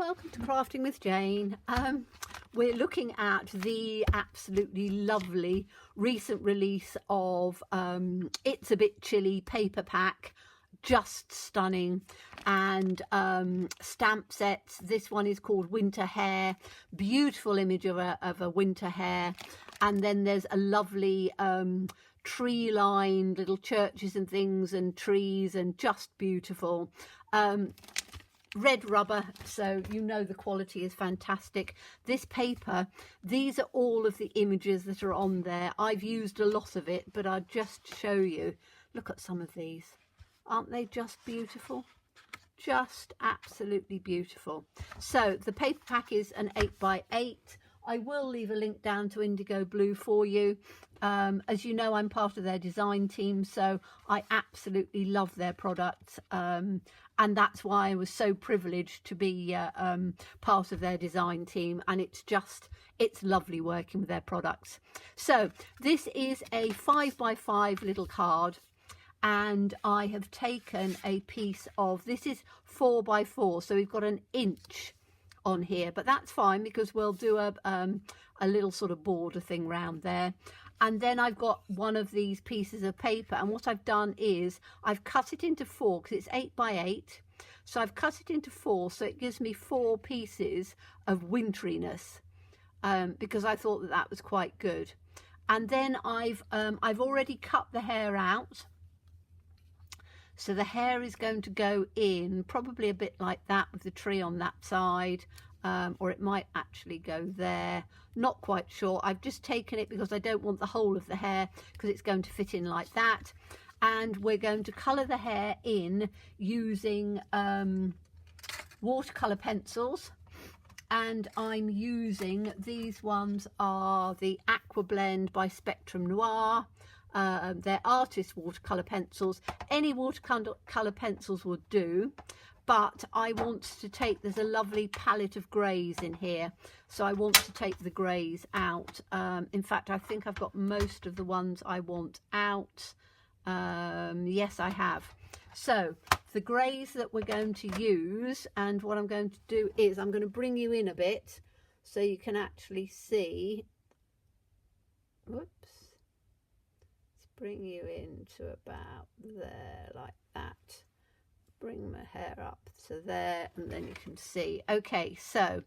welcome to Crafting with Jane. We're looking at the absolutely lovely recent release of It's a Bit Chilly paper pack. Just stunning. And stamp sets. This one is called Winter Hare. Beautiful image of a winter hare. And then there's a lovely tree-lined little churches and things and trees, and just beautiful. Red rubber, so you know the quality is fantastic. This paper, these are all of the images that are on there. I've used a lot of it, but I'll just show you. Look at some of these. Aren't they just beautiful? Just absolutely beautiful. So the paper pack is an 8x8. I will leave a link down to Indigoblu for you. As you know, I'm part of their design team, so I absolutely love their products. And that's why I was so privileged to be part of their design team. And it's lovely working with their products. So this is a 5x5 little card. And I have taken a piece of, this is 4x4. So we've got an inch on here, but that's fine because we'll do a little sort of border thing round there. And then I've got one of these pieces of paper, and what I've done is I've cut it into 4 because it's 8x8. So I've cut it into 4, so it gives me 4 pieces of winteriness, because I thought that was quite good. And then I've already cut the hair out. So the hair is going to go in probably a bit like that with the tree on that side, or it might actually go there. Not quite sure. I've just taken it because I don't want the whole of the hair because it's going to fit in like that. And we're going to colour the hair in using watercolour pencils. And I'm using, these ones are the Aqua Blend by Spectrum Noir. They're artist watercolour pencils. Any watercolour pencils would do, but I want to take, there's a lovely palette of greys in here, so I want to take the greys out. In fact, I think I've got most of the ones I want out. Yes, I have. So the greys that we're going to use, and what I'm going to do is I'm going to bring you in a bit so you can actually see. Whoops. Bring you into about there like that. Bring my hair up to there, and then you can see. Okay, so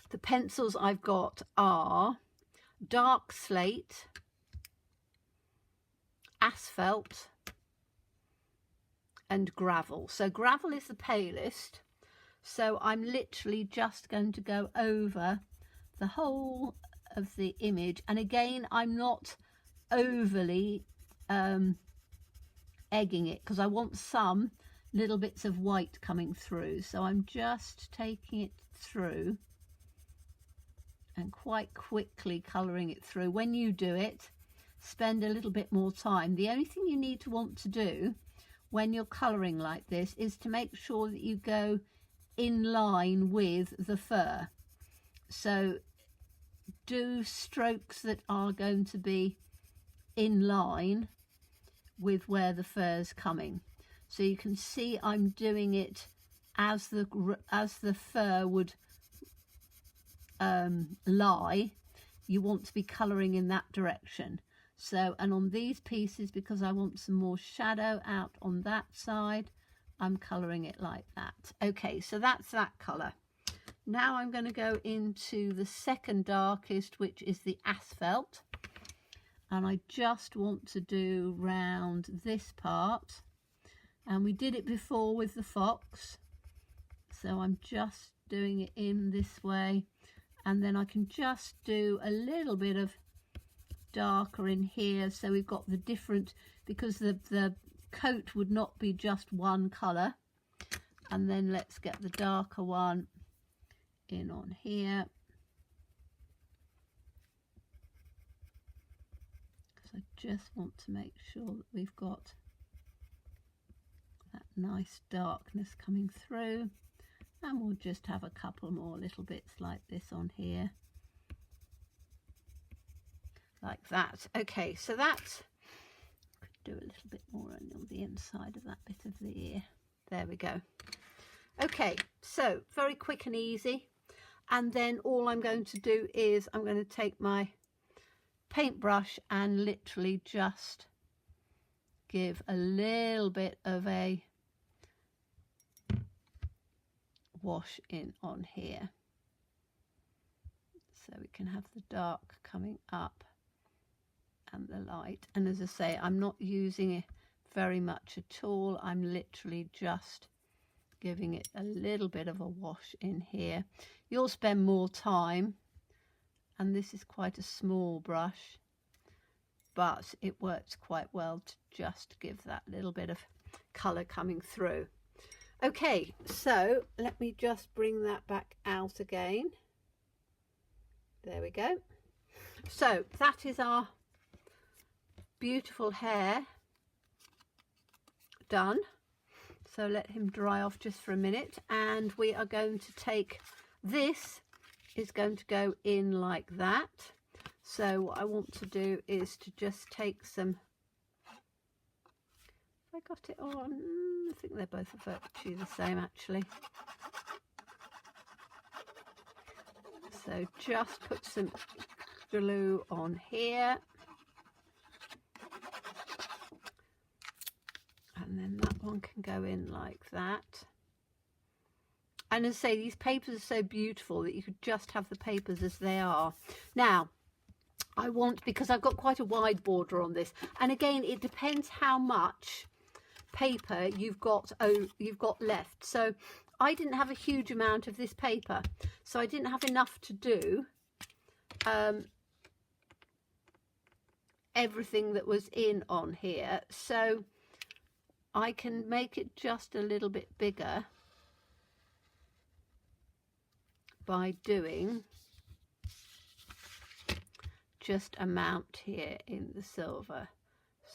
the pencils I've got are dark slate, asphalt, and gravel. So gravel is the palest, so I'm literally just going to go over the whole of the image. And again, I'm not overly egging it because I want some little bits of white coming through, so I'm just taking it through and quite quickly colouring it through. When you do it, spend a little bit more time. The only thing you need to want to do when you're colouring like this is to make sure that you go in line with the fur. So do strokes that are going to be in line with where the fur's coming. So you can see I'm doing it as the fur would lie. You want to be colouring in that direction. So, and on these pieces, because I want some more shadow out on that side, I'm colouring it like that. Okay, so that's that colour. Now I'm going to go into the second darkest, which is the asphalt. And I just want to do round this part. And we did it before with the fox. So I'm just doing it in this way. And then I can just do a little bit of darker in here. So we've got the different, because the coat would not be just one colour. And then let's get the darker one in on here. I just want to make sure that we've got that nice darkness coming through, and we'll just have a couple more little bits like this on here, like that. Okay, so that's, could do a little bit more on the inside of that bit of the ear. There we go. Okay, so very quick and easy. And then all I'm going to do is I'm going to take my paintbrush and literally just give a little bit of a wash in on here, so we can have the dark coming up and the light. And as I say, I'm not using it very much at all. I'm literally just giving it a little bit of a wash in here. You'll spend more time, and this is quite a small brush, but it works quite well to just give that little bit of colour coming through. Okay, so let me just bring that back out again. There we go. So that is our beautiful hare done. So let him dry off just for a minute, and we are going to take this, is going to go in like that. So what I want to do is to just take some, I got it on, I think they're both virtually the same actually. So just put some glue on here, and then that one can go in like that. And as I say, these papers are so beautiful that you could just have the papers as they are. Now I want, because I've got quite a wide border on this, and again it depends how much paper you've got left. So I didn't have a huge amount of this paper, so I didn't have enough to do everything that was in on here. So I can make it just a little bit bigger by doing just a mount here in the silver.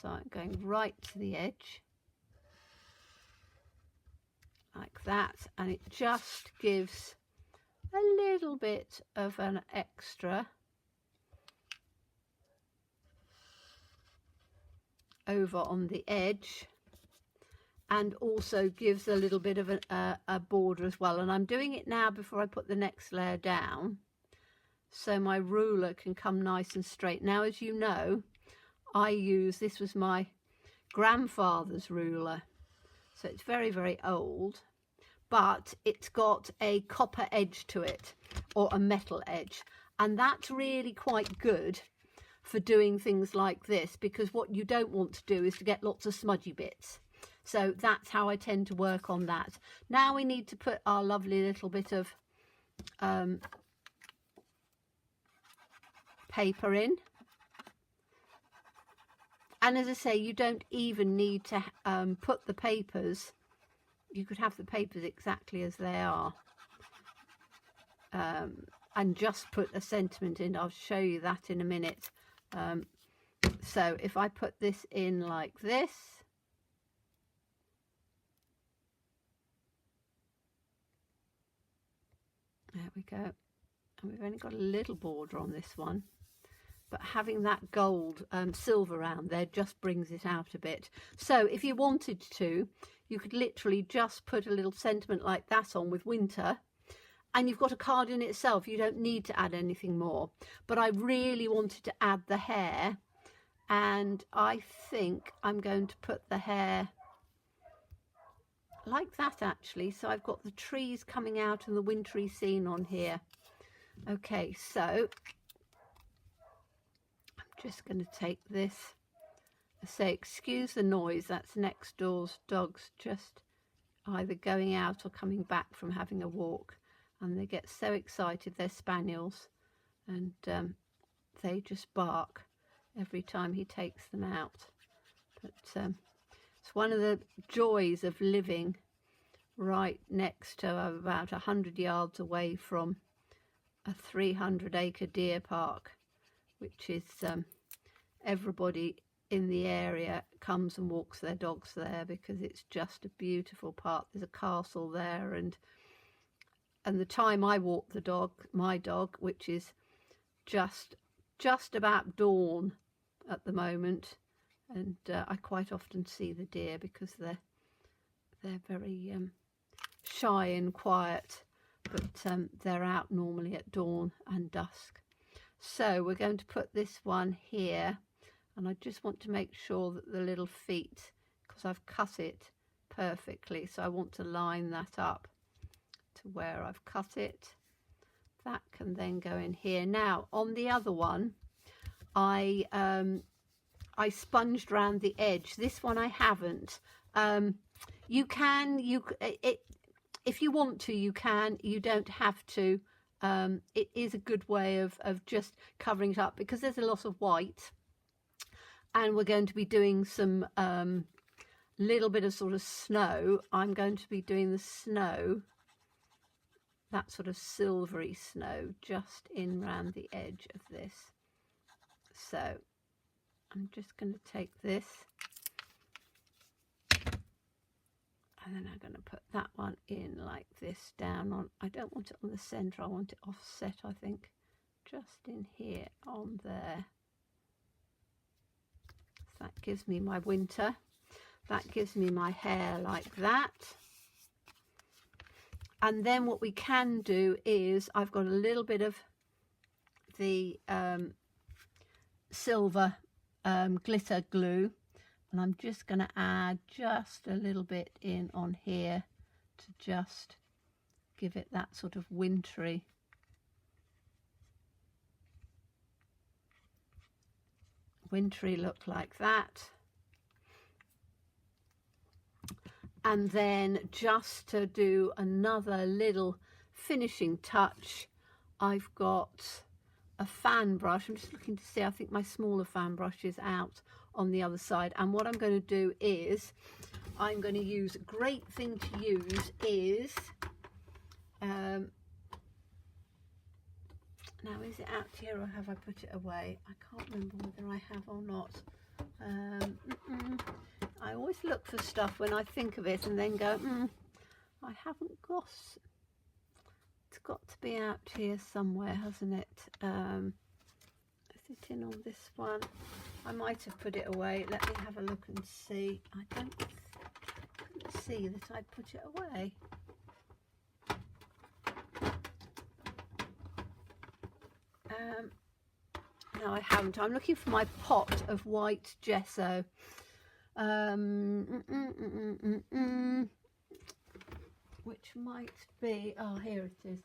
So I'm going right to the edge like that, and it just gives a little bit of an extra over on the edge, and also gives a little bit of a border as well. And I'm doing it now before I put the next layer down, so my ruler can come nice and straight. Now, as you know, this was my grandfather's ruler, so it's very, very old, but it's got a copper edge to it, or a metal edge, and that's really quite good for doing things like this, because what you don't want to do is to get lots of smudgy bits. So that's how I tend to work on that. Now we need to put our lovely little bit of paper in, and as I say, you don't even need to put the papers, you could have the papers exactly as they are, and just put a sentiment in. I'll show you that in a minute. So if I put this in like this, there we go, and we've only got a little border on this one, but having that gold silver around there just brings it out a bit. So if you wanted to, you could literally just put a little sentiment like that on with winter, and you've got a card in itself. You don't need to add anything more. But I really wanted to add the hare, and I think I'm going to put the hare like that actually. So I've got the trees coming out and the wintry scene on here. Okay, so I'm just going to take this. I say, excuse the noise, that's next door's dogs just either going out or coming back from having a walk, and they get so excited. They're spaniels, and they just bark every time he takes them out. But it's one of the joys of living right next to, about 100 yards away from a 300-acre deer park, which is everybody in the area comes and walks their dogs there because it's just a beautiful park. There's a castle there, and the time I walk the dog, my dog, which is just about dawn at the moment, and I quite often see the deer because they're very shy and quiet, but they're out normally at dawn and dusk. So we're going to put this one here, and I just want to make sure that the little feet, because I've cut it perfectly, so I want to line that up to where I've cut it. That can then go in here. Now on the other one, I sponged around the edge. This one I haven't. You can, if you want to, you can. You don't have to. It is a good way of just covering it up, because there's a lot of white, and we're going to be doing some little bit of sort of snow. I'm going to be doing the snow, that sort of silvery snow, just in round the edge of this. So I'm just going to take this, and then I'm going to put that one in like this, down on, I don't want it on the centre, I want it offset, I think, just in here on there. So that gives me my winter. That gives me my hare like that. And then what we can do is, I've got a little bit of the silver glitter glue, and I'm just going to add just a little bit in on here to just give it that sort of wintry look like that. And then just to do another little finishing touch, I've got a fan brush. I'm just looking to see, I think my smaller fan brush is out on the other side. And what I'm going to do is, I'm going to use, a great thing to use is, now is it out here or have I put it away? I can't remember whether I have or not. I always look for stuff when I think of it and then go, I haven't got, it's got to be out here somewhere, hasn't it? Is it in on this one? I might have put it away. Let me have a look and see. I couldn't see that I'd put it away. No, I haven't. I'm looking for my pot of white gesso. Which might be, oh, here it is.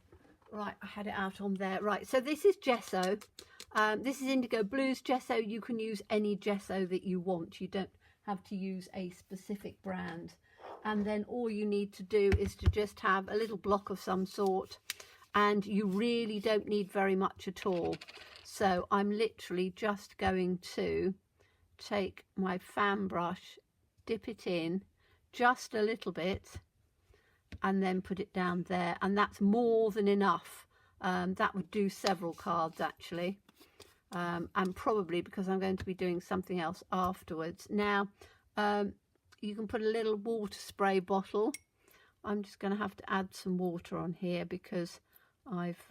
Right, I had it out on there. Right, so this is gesso. This is Indigoblu's gesso. You can use any gesso that you want. You don't have to use a specific brand. And then all you need to do is to just have a little block of some sort, and you really don't need very much at all. So I'm literally just going to take my fan brush, dip it in just a little bit, and then put it down there, and that's more than enough. That would do several cards actually, and probably because I'm going to be doing something else afterwards. Now you can put a little water spray bottle. I'm just going to have to add some water on here because I've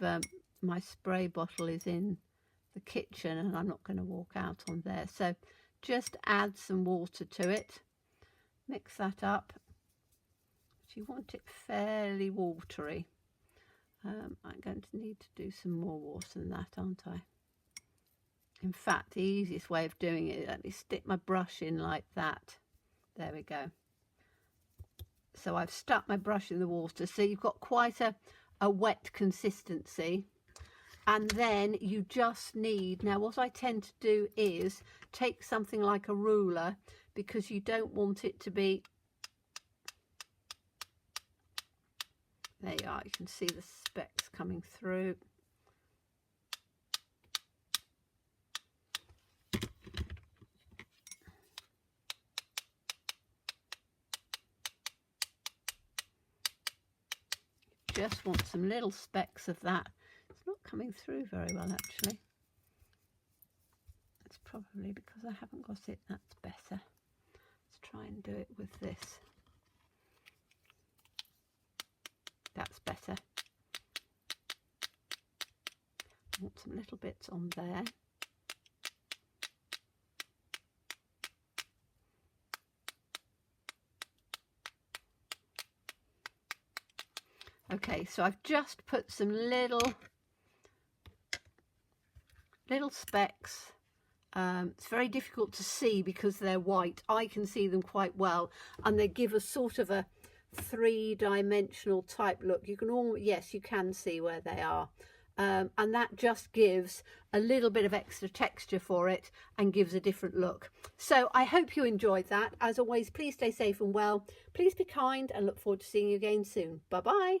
my spray bottle is in the kitchen and I'm not going to walk out on there. So just add some water to it, mix that up. You want it fairly watery. I'm going to need to do some more water than that, aren't I? In fact, the easiest way of doing it is let me stick my brush in like that. There we go. So I've stuck my brush in the water, so you've got quite a wet consistency. And then you just need, now what I tend to do is take something like a ruler, because you don't want it to be, there you are, you can see the specks coming through. Just want some little specks of that. It's not coming through very well actually. It's probably because I haven't got it. That's better. Let's try and do it with this. That's better. I want some little bits on there. Okay, so I've just put some little specks. It's very difficult to see because they're white. I can see them quite well, and they give us sort of a three-dimensional type look. You can yes, you can see where they are. And that just gives a little bit of extra texture for it and gives a different look. So I hope you enjoyed that. As always, please stay safe and well. Please be kind, and look forward to seeing you again soon. Bye bye.